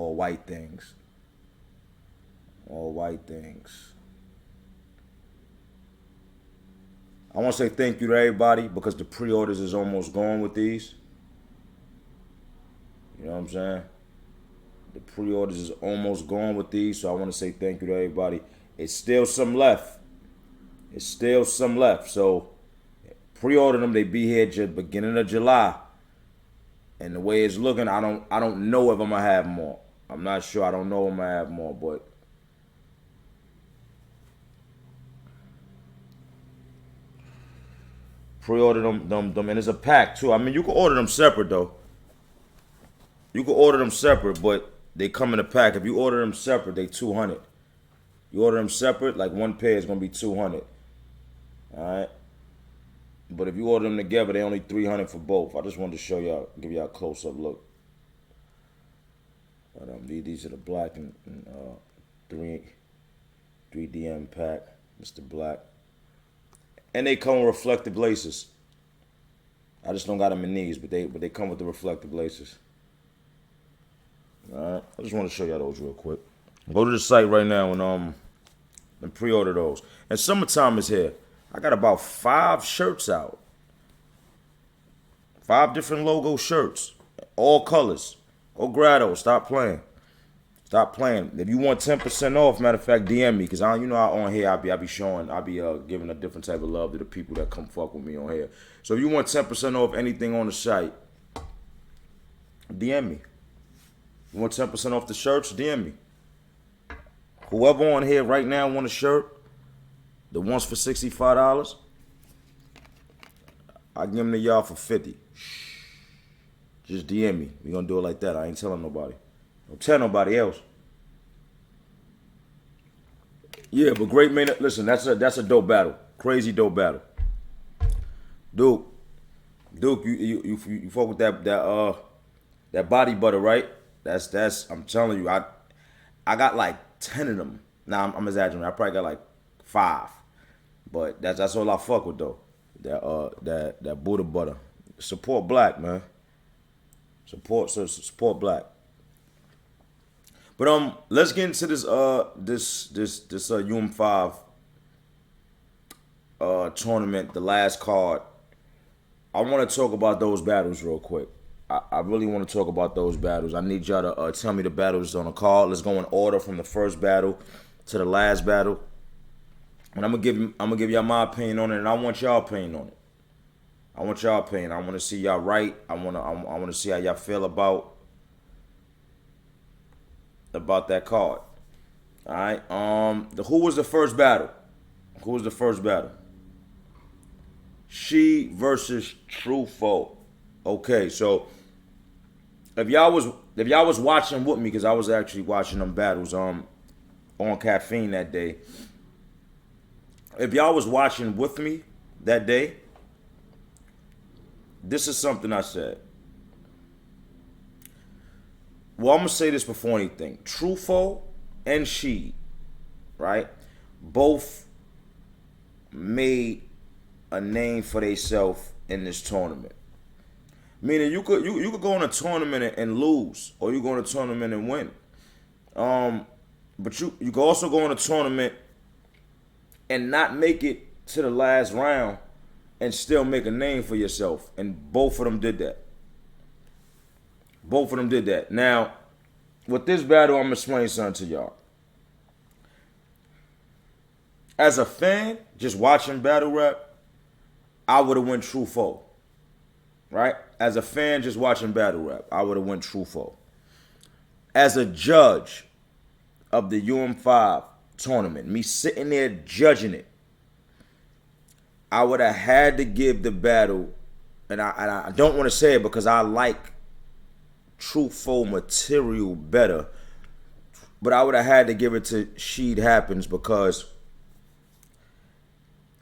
All white things. All white things. I want to say thank you to everybody because the pre-orders is almost gone with these. You know what I'm saying? The pre-orders is almost gone with these, so I want to say thank you to everybody. It's still some left. It's still some left. So pre-order them. They be here just beginning of July. And the way it's looking, I don't know if I'm gonna have more. I'm not sure. I don't know if I'm gonna have more, but pre-order them, and it's a pack too. I mean, you can order them separate though. You can order them separate, but they come in a pack. If you order them separate, they 200. You order them separate, like one pair is gonna be 200. All right. But if you order them together, they only 300 for both. I just wanted to show y'all, give y'all a close-up look. But these are the black and 3DM pack, Mr. Black. And they come with reflective laces. I just don't got them in these, but they come with the reflective laces. All right, I just want to show y'all those real quick. Go to the site right now and pre-order those. And summertime is here. I got about 5 shirts out. 5 different logo shirts, all colors. Go grab those. Stop playing. Stop playing. If you want 10% off, matter of fact, DM me, cause you know on here I be showing, I be giving a different type of love to the people that come fuck with me on here. So if you want 10% off anything on the site, DM me. You want 10% off the shirts? DM me. Whoever on here right now want a shirt, the ones for $65, I give them to y'all for 50. Just DM me. We gonna do it like that. I ain't telling nobody. Don't tell nobody else. Yeah, but great man. Listen, that's a dope battle. Crazy dope battle. Duke, you fuck with that body butter, right? That's I'm telling you, I got like 10 of them. Now I'm exaggerating. I probably got like 5. But that's all I fuck with though. That Buddha butter. Support black, man. Support black. But let's get into this UM5 tournament, the last card. I want to talk about those battles real quick. I really want to talk about those battles. I need y'all to tell me the battles on the card. Let's go in order from the first battle to the last battle. And I'm gonna give y'all my opinion on it, and I want y'all opinion on it. I want y'all opinion. I want to see y'all right. I want to see how y'all feel about that card. All right. Who was the first battle? Who was the first battle? She versus True Foe. Okay, so if y'all was watching with me, because I was actually watching them battles on Caffeine that day. If y'all was watching with me that day, this is something I said. Well, I'm going to say this before anything. True Foe and She, right, both made a name for themselves in this tournament. Meaning you could go in a tournament and lose, or you go in a tournament and win. But you could also go in a tournament and not make it to the last round and still make a name for yourself. And both of them did that. Both of them did that. Now, with this battle, I'm going to explain something to y'all. As a fan, just watching battle rap, I would have went True Foe. Right? As a fan, just watching battle rap, I would have went True Foe. As a judge of the UM5 tournament, me sitting there judging it, I would have had to give the battle, and I don't want to say it because I like True Foe material better, but I would have had to give it to Sheed Happens because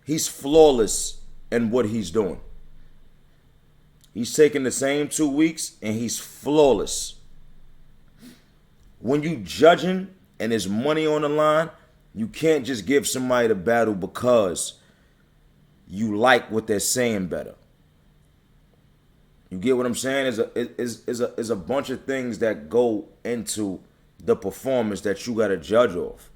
he's flawless in what he's doing. He's taking the same 2 weeks and he's flawless. When you judging and there's money on the line, you can't just give somebody the battle because you like what they're saying better. You get what I'm saying? Is a bunch of things that go into the performance that you got to judge off.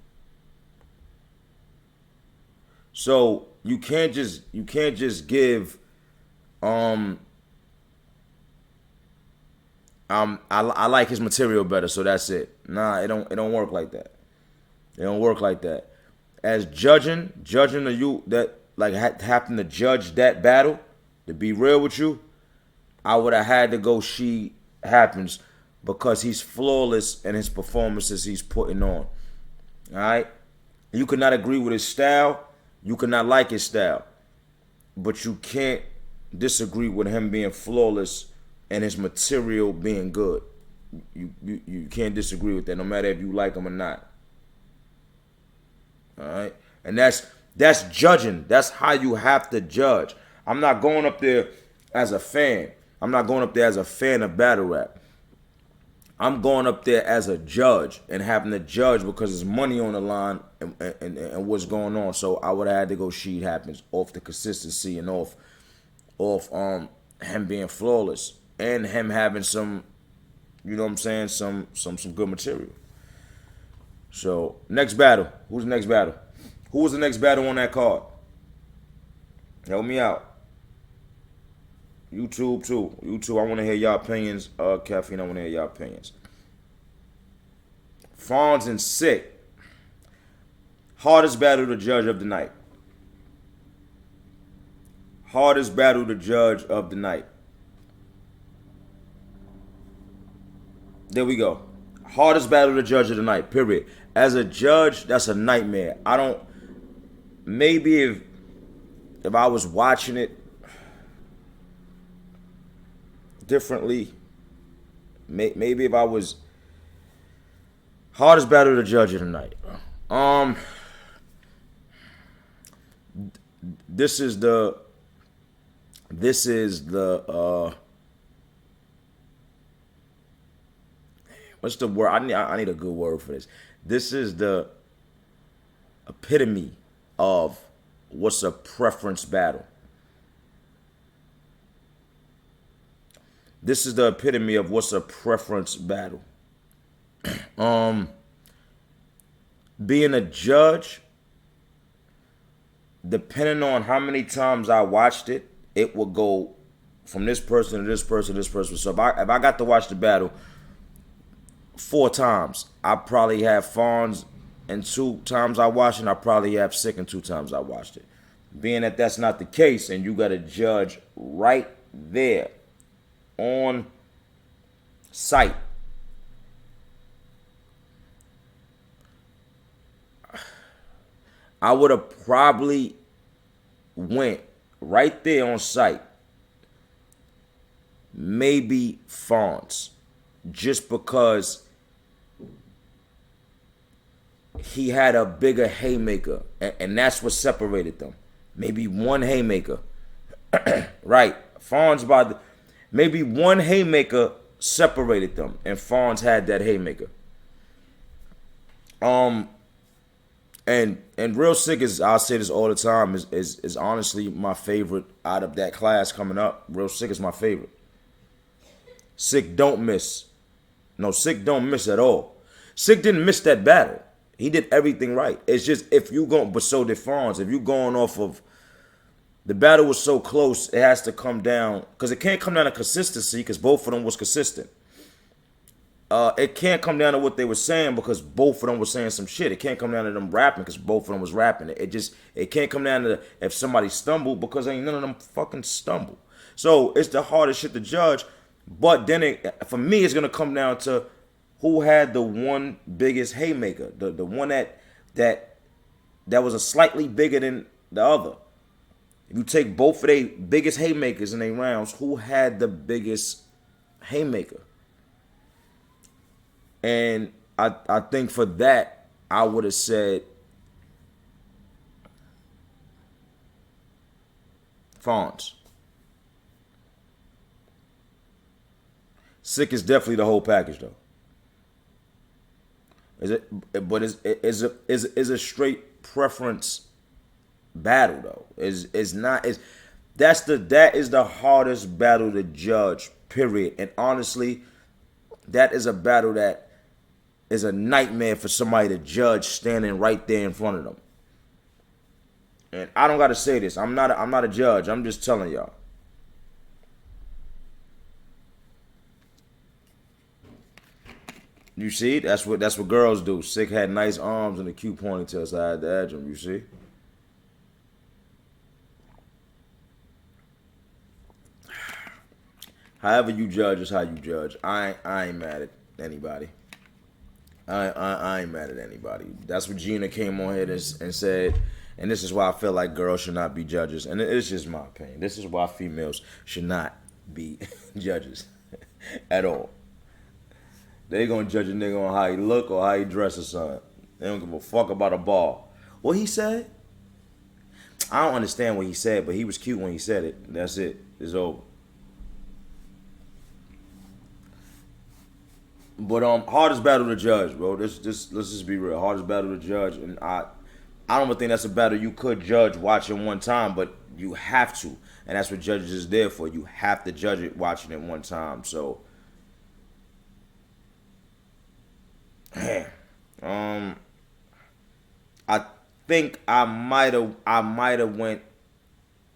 So you can't just give I like his material better, so that's it. Nah, it don't work like that. It don't work like that. As judging the you that like happen to judge that battle, to be real with you, I would have had to go She Happens because he's flawless in his performances he's putting on. All right, you could not agree with his style, you could not like his style, but you can't disagree with him being flawless and his material being good. You can't disagree with that, no matter if you like him or not. All right, and that's judging. That's how you have to judge. I'm not going up there as a fan. I'm not going up there as a fan of battle rap. I'm going up there as a judge and having to judge because there's money on the line and what's going on. So I would have had to go She Happens off the consistency and off him being flawless and him having some, you know what I'm saying, some good material. So next battle. Who's the next battle? Who was the next battle on that card? Help me out. YouTube too. YouTube, I want to hear y'all opinions. Caffeine, I want to hear y'all opinions. Fonz and Sick. Hardest battle to judge of the night. Hardest battle to judge of the night. There we go. Hardest battle to judge of the night, period. As a judge, that's a nightmare. I don't. Maybe if I was watching it differently, maybe if I was hardest battle to judge of the night. This is the what's the word? I need a good word for this. This is the epitome of what's a preference battle. This is the epitome of what's a preference battle. Being a judge, depending on how many times I watched it, it will go from this person to this person to this person. So if I got to watch the battle 4 times, I probably have Fonz, and 2 times I watched it, I probably have Sick, and 2 times I watched it. Being that that's not the case, and you got to judge right there on site, I would have probably went right there on site, maybe Fonz, just because he had a bigger haymaker, and that's what separated them. Maybe one haymaker, right? Fonz maybe one haymaker separated them, and Fonz had that haymaker. And Real Sick is, I'll say this all the time, is honestly my favorite out of that class coming up. Real Sick is my favorite. Sick don't miss. No, Sick don't miss at all. Sick didn't miss that battle. He did everything right. It's just if you going, but so did Fonz. If you going off of the battle was so close, it has to come down, because it can't come down to consistency, because both of them was consistent. It can't come down to what they were saying, because both of them were saying some shit. It can't come down to them rapping, because both of them was rapping. It can't come down to if somebody stumbled, because ain't none of them fucking stumble. So it's the hardest shit to judge. But then for me, it's gonna come down to who had the one biggest haymaker, the one that was a slightly bigger than the other. If you take both of their biggest haymakers in their rounds, who had the biggest haymaker? And I think for that, I would have said Fonz. Sick is definitely the whole package, though. Is it? But is a straight preference battle though. Is not is that is the hardest battle to judge, period. And honestly, that is a battle that is a nightmare for somebody to judge standing right there in front of them. And I don't gotta say this. I'm not a judge. I'm just telling y'all. You see, that's what girls do. Sick had nice arms and a cute ponytail, so I had to edge him. You see. However you judge is how you judge. I ain't mad at anybody. I ain't mad at anybody. That's what Gina came on here and said. And this is why I feel like girls should not be judges. And it's just my opinion. This is why females should not be judges at all. They gonna judge a nigga on how he look or how he dress or something. They don't give a fuck about a ball. What he said? I don't understand what he said, but he was cute when he said it. That's it. It's over. But hardest battle to judge, bro. Let's just be real. Hardest battle to judge, and I don't even think that's a battle you could judge watching one time, but you have to, and that's what judges is there for. You have to judge it watching it one time. So, I think I might have went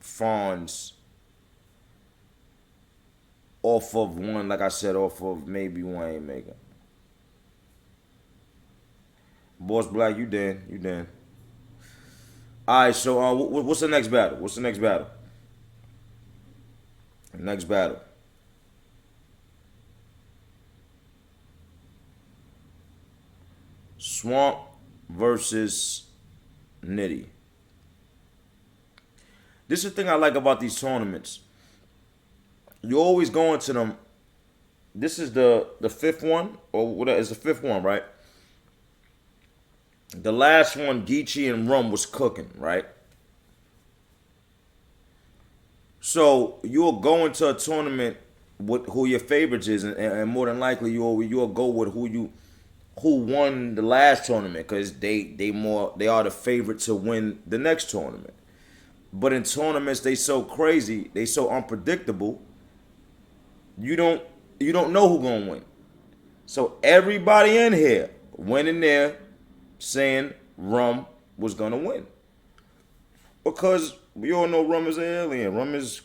Fonz off of one, like I said, off of maybe Wayne Maker. Boss Black, you then. All right, so what's the next battle? What's the next battle? Next battle. Swamp versus Nitty. This is the thing I like about these tournaments. You always go into them. This is the fifth one, or what is the fifth one, right? The last one, Geechee and Rum was cooking, right? So you'll go into a tournament with who your favorites is, and more than likely you'll go with who won the last tournament, because they are the favorite to win the next tournament. But in tournaments, they so crazy, they so unpredictable. You don't know who gonna win. So everybody in here went in there saying Rum was gonna win, because we all know Rum is an alien. Rum is,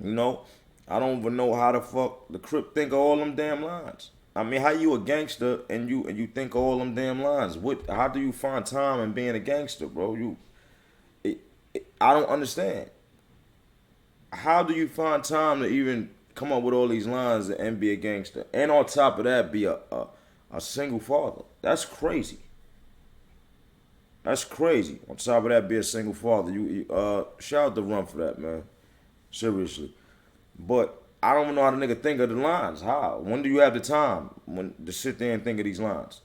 I don't even know how the fuck the Crip think of all them damn lines. I mean, how you a gangster and you think of all them damn lines? How do you find time in being a gangster, bro? I don't understand. How do you find time to even come up with all these lines and be a gangster? And on top of that, be a single father. That's crazy. That's crazy. On top of that, be a single father. Shout out to Rum for that, man. Seriously. But I don't know how the nigga think of the lines. How? When do you have the time to sit there and think of these lines?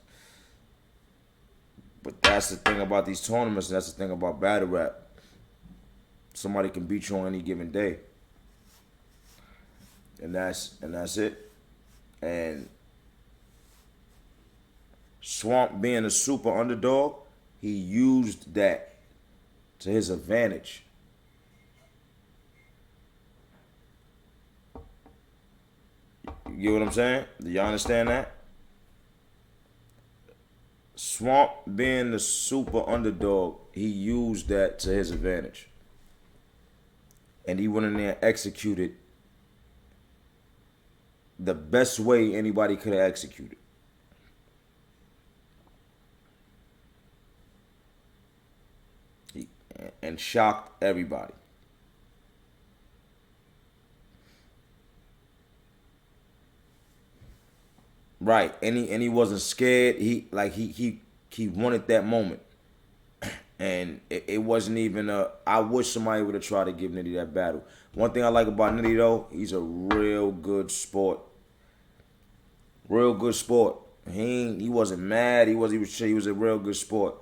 But that's the thing about these tournaments. That's the thing about battle rap. Somebody can beat you on any given day. And that's it. And Swamp being a super underdog, he used that to his advantage. You get what I'm saying? Do y'all understand that? Swamp being the super underdog, he used that to his advantage. And he went in there and executed the best way anybody could have executed. And shocked everybody. Right. And he wasn't scared. He wanted that moment. And it wasn't even I wish somebody would have tried to give Nitty that battle. One thing I like about Nitty though, he's a real good sport. Real good sport. He wasn't mad. He was a real good sport.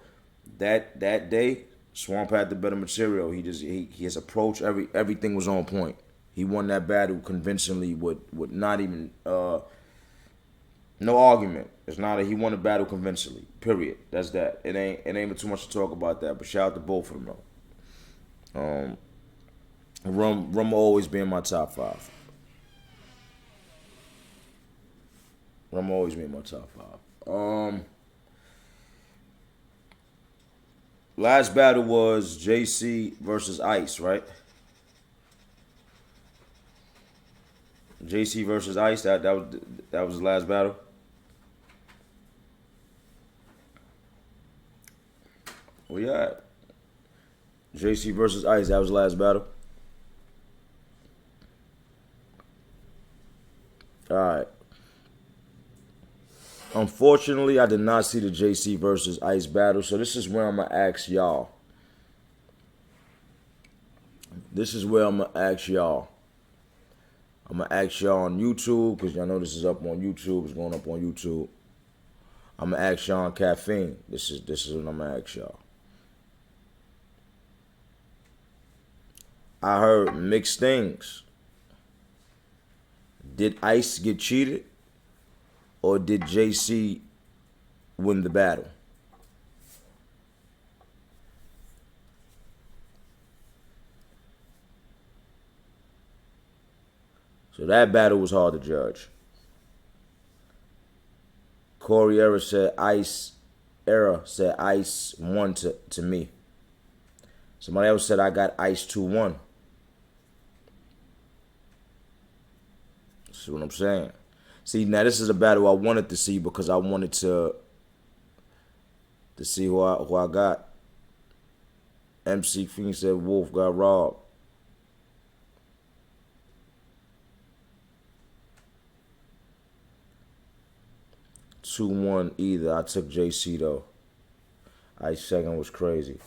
That day, Swamp had the better material. His approach, everything was on point. He won that battle convincingly with not even no argument. It's not he won the battle convincingly. Period. That's that. It ain't too much to talk about that. But shout out to both of them though. Rum will always be in my top five. Rum will always be in my top five. Last battle was JC versus Ice, right? JC versus Ice. That was the last battle. Where you at? JC versus Ice. That was the last battle. All right. Unfortunately, I did not see the JC versus Ice battle, so this is where I'm gonna ask y'all. This is where I'm gonna ask y'all. I'm gonna ask y'all on YouTube because y'all know this is up on YouTube. It's going up on YouTube. I'm gonna ask y'all on Caffeine. This is what I'm gonna ask y'all. I heard mixed things. Did Ice get cheated, or did JC win the battle? So that battle was hard to judge. Corey Era said Ice won to me. Somebody else said I got Ice 2-1. See what I'm saying? See, now this is a battle I wanted to see because I wanted to see who I got. MC Fiend said Wolf got robbed. Two one either. I took JC though. Ice second was crazy.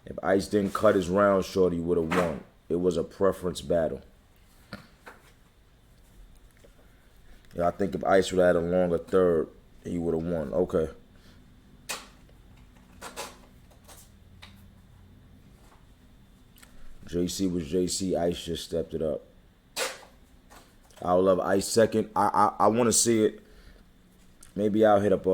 If Ice didn't cut his round short, he would have won. It was a preference battle. Yeah, I think if Ice would have had a longer third, he would have won. Okay. JC was JC. Ice just stepped it up. I would love Ice second. I want to see it. Maybe I'll hit up